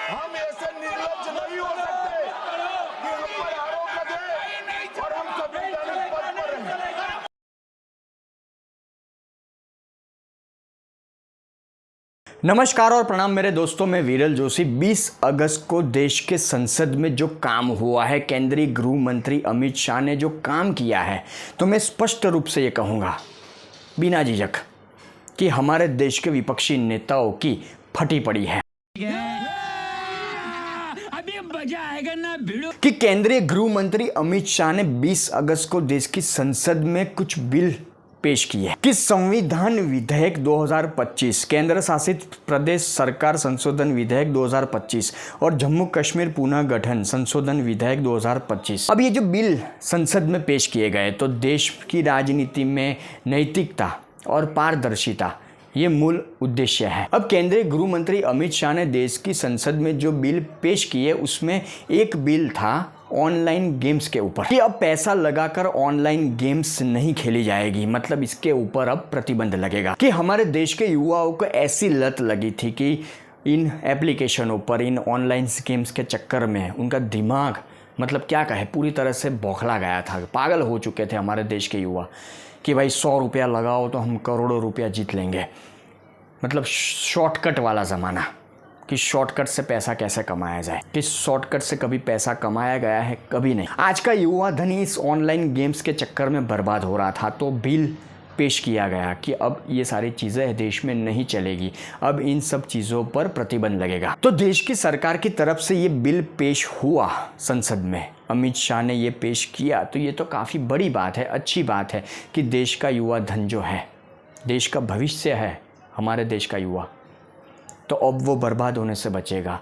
हम ऐसे निर्लज्ज नहीं हो सकते कि हम पर आरोप लगे और हम संवैधानिक पद पर रहें। नमस्कार और प्रणाम मेरे दोस्तों, मैं विरल जोशी। 20 अगस्त को देश के संसद में जो काम हुआ है, केंद्रीय गृह मंत्री अमित शाह ने जो काम किया है, तो मैं स्पष्ट रूप से ये कहूँगा बिना झिझक कि हमारे देश के विपक्षी नेताओं की फटी पड़ी है। अभी मजा आएगा ना भिड़ो कि केंद्रीय गृह मंत्री अमित शाह ने 20 अगस्त को देश की संसद में कुछ बिल पेश किए कि संविधान विधेयक 2025, केंद्र शासित प्रदेश सरकार संशोधन विधेयक 2025 और जम्मू कश्मीर पुनः गठन संशोधन विधेयक 2025। अब ये जो बिल संसद में पेश किए गए तो देश की राजनीति में नैतिकता और पारदर्शिता ये मूल उद्देश्य है। अब केंद्रीय गृह मंत्री अमित शाह ने देश की संसद में जो बिल पेश किए उसमें एक बिल था ऑनलाइन गेम्स के ऊपर कि अब पैसा लगाकर ऑनलाइन गेम्स नहीं खेली जाएगी। मतलब इसके ऊपर अब प्रतिबंध लगेगा कि हमारे देश के युवाओं को ऐसी लत लगी थी कि इन एप्लीकेशनों पर, इन ऑनलाइन गेम्स के चक्कर में उनका दिमाग मतलब क्या कहे पूरी तरह से बौखला गया था। पागल हो चुके थे हमारे देश के युवा कि भाई 100 रुपया लगाओ तो हम करोड़ों रुपया जीत लेंगे। मतलब शॉर्टकट वाला ज़माना कि शॉर्टकट से पैसा कैसे कमाया जाए, कि शॉर्टकट से कभी पैसा कमाया गया है, कभी नहीं। आज का युवा धन इस ऑनलाइन गेम्स के चक्कर में बर्बाद हो रहा था, तो बिल पेश किया गया कि अब ये सारी चीज़ें देश में नहीं चलेगी, अब इन सब चीज़ों पर प्रतिबंध लगेगा। तो देश की सरकार की तरफ से ये बिल पेश हुआ संसद में, अमित शाह ने ये पेश किया, तो ये तो काफ़ी बड़ी बात है, अच्छी बात है कि देश का युवा धन जो है, देश का भविष्य है हमारे देश का युवा, तो अब वो बर्बाद होने से बचेगा।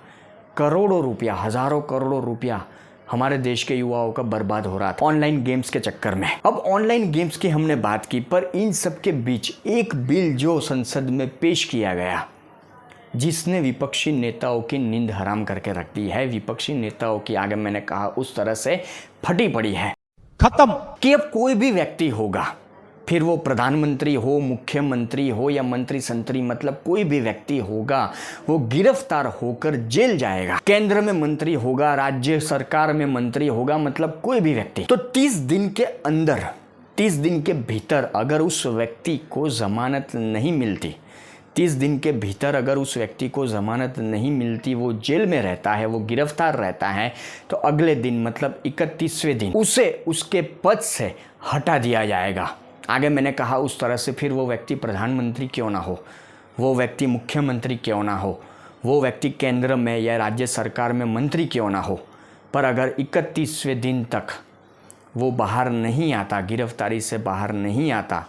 करोड़ों रुपया, हज़ारों करोड़ों रुपया हमारे देश के युवाओं का बर्बाद हो रहा था ऑनलाइन गेम्स के चक्कर में। अब ऑनलाइन गेम्स की हमने बात की, पर इन सब के बीच एक बिल जो संसद में पेश किया गया जिसने विपक्षी नेताओं की नींद हराम करके रख दी है, विपक्षी नेताओं की आगे मैंने कहा उस तरह से फटी पड़ी है खत्म कि अब कोई भी व्यक्ति होगा, फिर वो प्रधानमंत्री हो, मुख्यमंत्री हो या मंत्री संतरी, मतलब कोई भी व्यक्ति होगा वो गिरफ्तार होकर जेल जाएगा। केंद्र में मंत्री होगा, राज्य सरकार में मंत्री होगा, मतलब कोई भी व्यक्ति, तो 30 दिन के अंदर, 30 दिन के भीतर अगर उस व्यक्ति को जमानत नहीं मिलती, 30 दिन के भीतर अगर उस व्यक्ति को ज़मानत नहीं मिलती, वो जेल में रहता है, वो गिरफ्तार रहता है, तो अगले दिन मतलब 31वें दिन उसे उसके पद से हटा दिया जाएगा। आगे मैंने कहा उस तरह से फिर वो व्यक्ति प्रधानमंत्री क्यों ना हो, वो व्यक्ति मुख्यमंत्री क्यों ना हो, वो व्यक्ति केंद्र में या राज्य सरकार में मंत्री क्यों ना हो, पर अगर 31वें दिन तक वो बाहर नहीं आता, गिरफ्तारी से बाहर नहीं आता,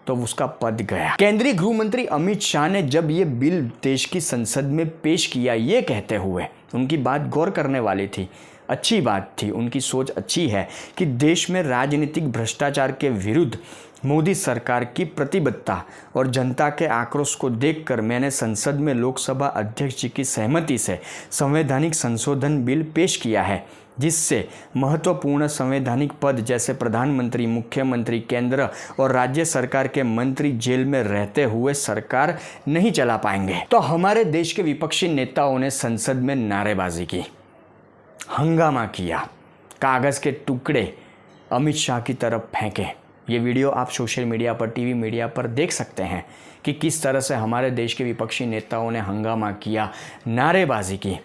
तो उसका पद गया। केंद्रीय गृह मंत्री अमित शाह ने जब ये बिल देश की संसद में पेश किया, ये कहते हुए, उनकी बात गौर करने वाली थी, अच्छी बात थी, उनकी सोच अच्छी है कि देश में राजनीतिक भ्रष्टाचार के विरुद्ध मोदी सरकार की प्रतिबद्धता और जनता के आक्रोश को देखकर मैंने संसद में लोकसभा अध्यक्ष जी की सहमति से संवैधानिक संशोधन बिल पेश किया है, जिससे महत्वपूर्ण संवैधानिक पद जैसे प्रधानमंत्री, मुख्यमंत्री, केंद्र और राज्य सरकार के मंत्री जेल में रहते हुए सरकार नहीं चला पाएंगे। तो हमारे देश के विपक्षी नेताओं ने संसद में नारेबाजी की, हंगामा किया, कागज़ के टुकड़े अमित शाह की तरफ फेंके। ये वीडियो आप सोशल मीडिया पर, टीवी मीडिया पर देख सकते हैं कि किस तरह से हमारे देश के विपक्षी नेताओं ने हंगामा किया, नारेबाजी की,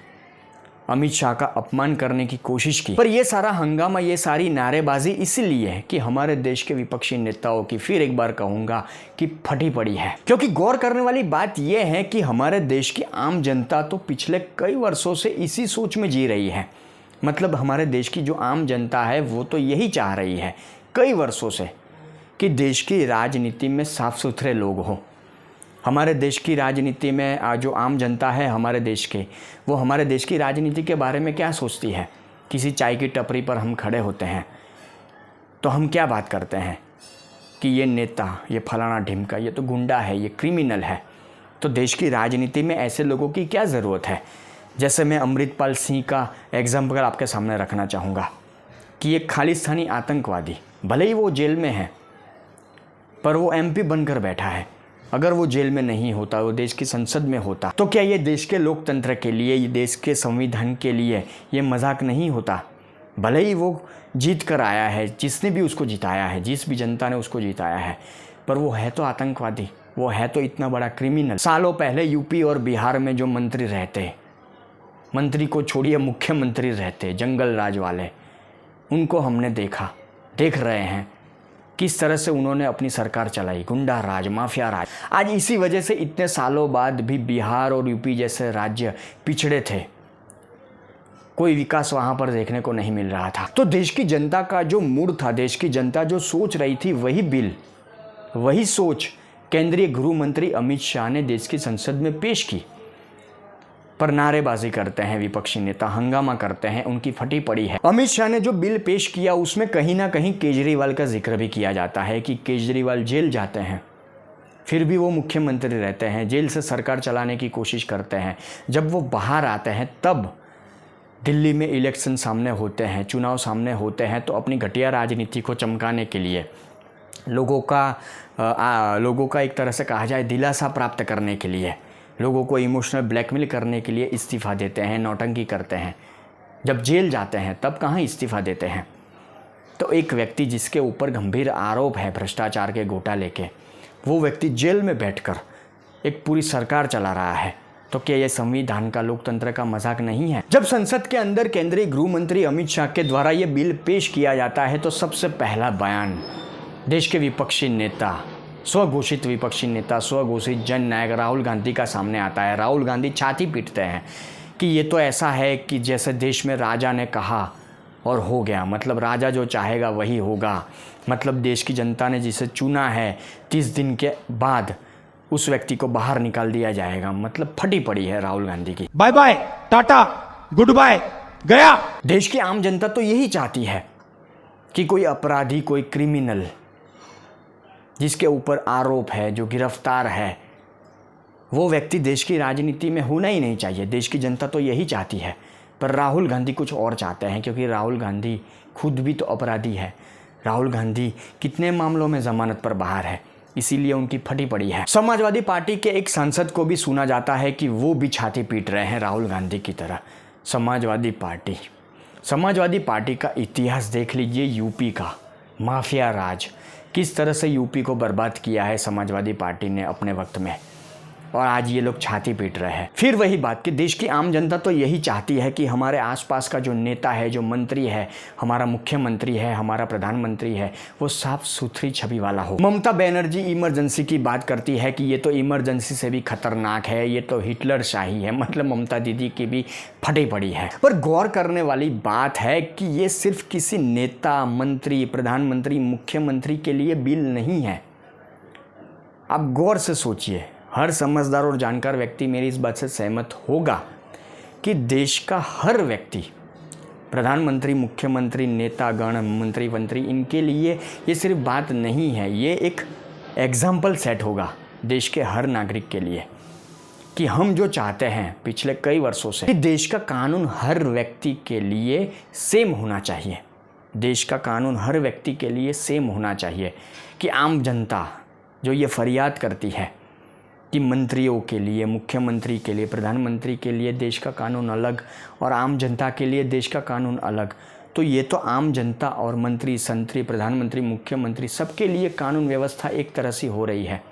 अमित शाह का अपमान करने की कोशिश की। पर ये सारा हंगामा, ये सारी नारेबाजी इसीलिए है कि हमारे देश के विपक्षी नेताओं की, फिर एक बार कहूँगा कि फटी पड़ी है। क्योंकि गौर करने वाली बात यह है कि हमारे देश की आम जनता तो पिछले कई वर्षों से इसी सोच में जी रही है। मतलब हमारे देश की जो आम जनता है वो तो यही चाह रही है कई वर्षों से कि देश की राजनीति में साफ सुथरे लोग हों। हमारे देश की राजनीति में जो आम जनता है हमारे देश के, वो हमारे देश की राजनीति के बारे में क्या सोचती है। किसी चाय की टपरी पर हम खड़े होते हैं तो हम क्या बात करते हैं कि ये नेता, ये फलाना ढिमका, ये तो गुंडा है, ये क्रिमिनल है। तो देश की राजनीति में ऐसे लोगों की क्या ज़रूरत है। जैसे मैं अमृतपाल सिंह का एग्जाम्पल आपके सामने रखना चाहूँगा कि ये खालिस्तानी आतंकवादी, भले ही वो जेल में है पर वो MP बनकर बैठा है। अगर वो जेल में नहीं होता, वो देश की संसद में होता, तो क्या ये देश के लोकतंत्र के लिए, ये देश के संविधान के लिए ये मजाक नहीं होता? भले ही वो जीत कर आया है, जिसने भी उसको जिताया है, जिस भी जनता ने उसको जिताया है, पर वो है तो आतंकवादी, वो है तो इतना बड़ा क्रिमिनल। सालों पहले यूपी और बिहार में जो मंत्री रहते, मंत्री को छोड़िए मुख्यमंत्री रहते, जंगल राज वाले, उनको हमने देखा, देख रहे हैं किस तरह से उन्होंने अपनी सरकार चलाई, गुंडा राज, माफिया राज। आज इसी वजह से इतने सालों बाद भी बिहार और यूपी जैसे राज्य पिछड़े थे, कोई विकास वहाँ पर देखने को नहीं मिल रहा था। तो देश की जनता का जो मूड था, देश की जनता जो सोच रही थी, वही बिल, वही सोच केंद्रीय गृह मंत्री अमित शाह ने देश की संसद में पेश की। पर नारेबाजी करते हैं विपक्षी नेता, हंगामा करते हैं, उनकी फटी पड़ी है। अमित शाह ने जो बिल पेश किया उसमें कहीं ना कहीं केजरीवाल का जिक्र भी किया जाता है कि केजरीवाल जेल जाते हैं, फिर भी वो मुख्यमंत्री रहते हैं, जेल से सरकार चलाने की कोशिश करते हैं। जब वो बाहर आते हैं तब दिल्ली में इलेक्शन सामने होते हैं, चुनाव सामने होते हैं, तो अपनी घटिया राजनीति को चमकाने के लिए, लोगों का एक तरह से कहा जाए दिलासा प्राप्त करने के लिए, लोगों को इमोशनल ब्लैकमेल करने के लिए इस्तीफ़ा देते हैं, नौटंकी करते हैं। जब जेल जाते हैं तब कहाँ इस्तीफ़ा देते हैं? तो एक व्यक्ति जिसके ऊपर गंभीर आरोप है भ्रष्टाचार के घोटाले के, वो व्यक्ति जेल में बैठकर एक पूरी सरकार चला रहा है, तो क्या यह संविधान का, लोकतंत्र का मजाक नहीं है? जब संसद के अंदर केंद्रीय गृह मंत्री अमित शाह के द्वारा ये बिल पेश किया जाता है तो सबसे पहला बयान देश के विपक्षी नेता, स्वघोषित विपक्षी नेता, स्वघोषित जननायक राहुल गांधी का सामने आता है। राहुल गांधी छाती पीटते हैं कि ये तो ऐसा है कि जैसे देश में राजा ने कहा और हो गया, मतलब राजा जो चाहेगा वही होगा, मतलब देश की जनता ने जिसे चुना है 30 दिन के बाद उस व्यक्ति को बाहर निकाल दिया जाएगा। मतलब फटी पड़ी है राहुल गांधी की। Bye bye, tata, good bye, गया। देश की आम जनता तो यही चाहती है कि कोई अपराधी, कोई क्रिमिनल जिसके ऊपर आरोप है, जो गिरफ्तार है, वो व्यक्ति देश की राजनीति में होना ही नहीं चाहिए। देश की जनता तो यही चाहती है, पर राहुल गांधी कुछ और चाहते हैं, क्योंकि राहुल गांधी खुद भी तो अपराधी है। राहुल गांधी कितने मामलों में जमानत पर बाहर है, इसीलिए उनकी फटी पड़ी है। समाजवादी पार्टी के एक सांसद को भी सुना जाता है कि वो भी छाती पीट रहे हैं राहुल गांधी की तरह। समाजवादी पार्टी का इतिहास देख लीजिए, यूपी का माफिया राज, किस तरह से यूपी को बर्बाद किया है समाजवादी पार्टी ने अपने वक्त में, और आज ये लोग छाती पीट रहे हैं। फिर वही बात कि देश की आम जनता तो यही चाहती है कि हमारे आसपास का जो नेता है, जो मंत्री है, हमारा मुख्यमंत्री है, हमारा प्रधानमंत्री है, वो साफ सुथरी छवि वाला हो। ममता बनर्जी इमरजेंसी की बात करती है कि ये तो इमरजेंसी से भी खतरनाक है, ये तो हिटलर शाही है, मतलब ममता दीदी की भी फटी पड़ी है। पर गौर करने वाली बात है कि ये सिर्फ किसी नेता, मंत्री, प्रधानमंत्री, मुख्यमंत्री के लिए बिल नहीं है। आप गौर से सोचिए, हर समझदार और जानकार व्यक्ति मेरी इस बात से सहमत होगा कि देश का हर व्यक्ति, प्रधानमंत्री, मुख्यमंत्री, नेतागण, मंत्री, इनके लिए ये सिर्फ बात नहीं है, ये एक एग्जाम्पल सेट होगा देश के हर नागरिक के लिए कि हम जो चाहते हैं पिछले कई वर्षों से कि देश का कानून हर व्यक्ति के लिए सेम होना चाहिए। देश का कानून हर व्यक्ति के लिए सेम होना चाहिए कि आम जनता जो ये फरियाद करती है कि मंत्रियों के लिए, मुख्यमंत्री के लिए, प्रधानमंत्री के लिए देश का कानून अलग और आम जनता के लिए देश का कानून अलग, तो ये तो आम जनता और मंत्री, संतरी, प्रधानमंत्री, मुख्यमंत्री सबके लिए कानून व्यवस्था एक तरह से हो रही है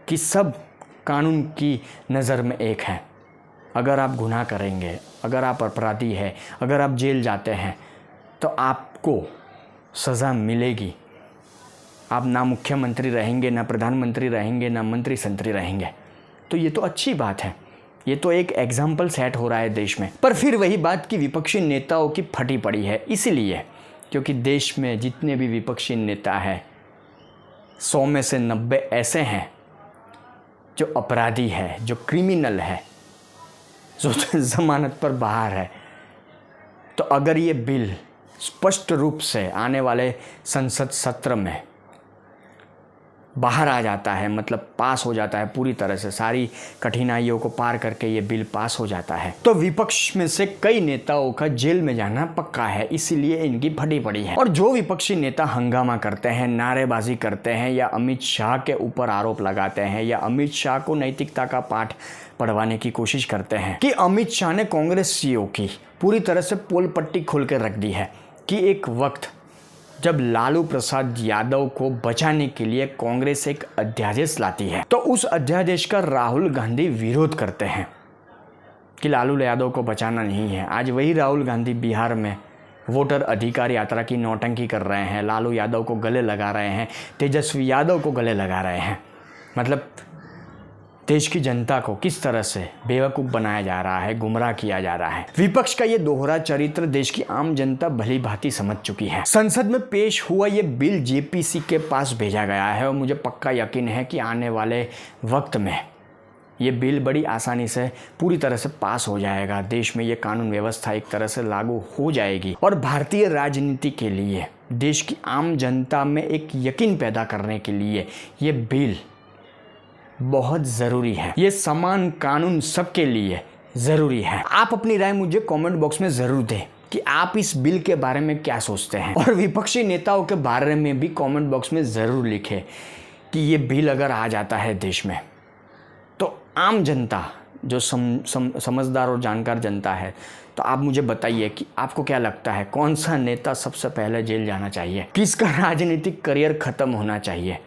कि सब कानून की नज़र में एक है। अगर आप गुनाह करेंगे, अगर आप अपराधी हैं, अगर आप जेल जाते हैं तो आपको सज़ा मिलेगी। आप ना मुख्यमंत्री रहेंगे, ना प्रधानमंत्री रहेंगे, ना मंत्री संतरी रहेंगे, तो ये तो अच्छी बात है। ये तो एक एग्जाम्पल सेट हो रहा है देश में। पर फिर वही बात कि विपक्षी नेताओं की फटी पड़ी है, इसीलिए क्योंकि देश में जितने भी विपक्षी नेता हैं 100 में से 90 ऐसे हैं जो अपराधी है, जो क्रिमिनल है, जो जमानत पर बाहर है। तो अगर ये बिल स्पष्ट रूप से आने वाले संसद सत्र में बाहर आ जाता है, मतलब पास हो जाता है पूरी तरह से, सारी कठिनाइयों को पार करके ये बिल पास हो जाता है, तो विपक्ष में से कई नेताओं का जेल में जाना पक्का है, इसीलिए इनकी फटी पड़ी है। और जो विपक्षी नेता हंगामा करते हैं, नारेबाजी करते हैं या अमित शाह के ऊपर आरोप लगाते हैं या अमित शाह को नैतिकता का पाठ पढ़वाने की कोशिश करते हैं कि अमित शाह ने कांग्रेस सीईओ की पूरी तरह से पोल पट्टी खोल के रख दी है कि एक वक्त जब लालू प्रसाद यादव को बचाने के लिए कांग्रेस एक अध्यादेश लाती है, तो उस अध्यादेश का राहुल गांधी विरोध करते हैं कि लालू यादव को बचाना नहीं है। आज वही राहुल गांधी बिहार में वोटर अधिकार यात्रा की नौटंकी कर रहे हैं, लालू यादव को गले लगा रहे हैं, तेजस्वी यादव को गले लगा रहे हैं। मतलब देश की जनता को किस तरह से बेवकूफ़ बनाया जा रहा है, गुमराह किया जा रहा है। विपक्ष का ये दोहरा चरित्र देश की आम जनता भली भांति समझ चुकी है। संसद में पेश हुआ ये बिल जेपीसी के पास भेजा गया है और मुझे पक्का यकीन है कि आने वाले वक्त में ये बिल बड़ी आसानी से पूरी तरह से पास हो जाएगा। देश में ये कानून व्यवस्था एक तरह से लागू हो जाएगी और भारतीय राजनीति के लिए, देश की आम जनता में एक यकीन पैदा करने के लिए ये बिल बहुत ज़रूरी है। ये समान कानून सबके लिए ज़रूरी है। आप अपनी राय मुझे कमेंट बॉक्स में ज़रूर दें कि आप इस बिल के बारे में क्या सोचते हैं, और विपक्षी नेताओं के बारे में भी कमेंट बॉक्स में ज़रूर लिखें कि ये बिल अगर आ जाता है देश में तो आम जनता जो समझदार और जानकार जनता है, तो आप मुझे बताइए कि आपको क्या लगता है, कौन सा नेता सबसे पहले जेल जाना चाहिए, किसका राजनीतिक करियर ख़त्म होना चाहिए।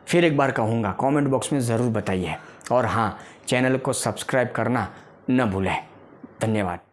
फिर एक बार कहूँगा, कमेंट बॉक्स में ज़रूर बताइए और हाँ, चैनल को सब्सक्राइब करना न भूलें। धन्यवाद।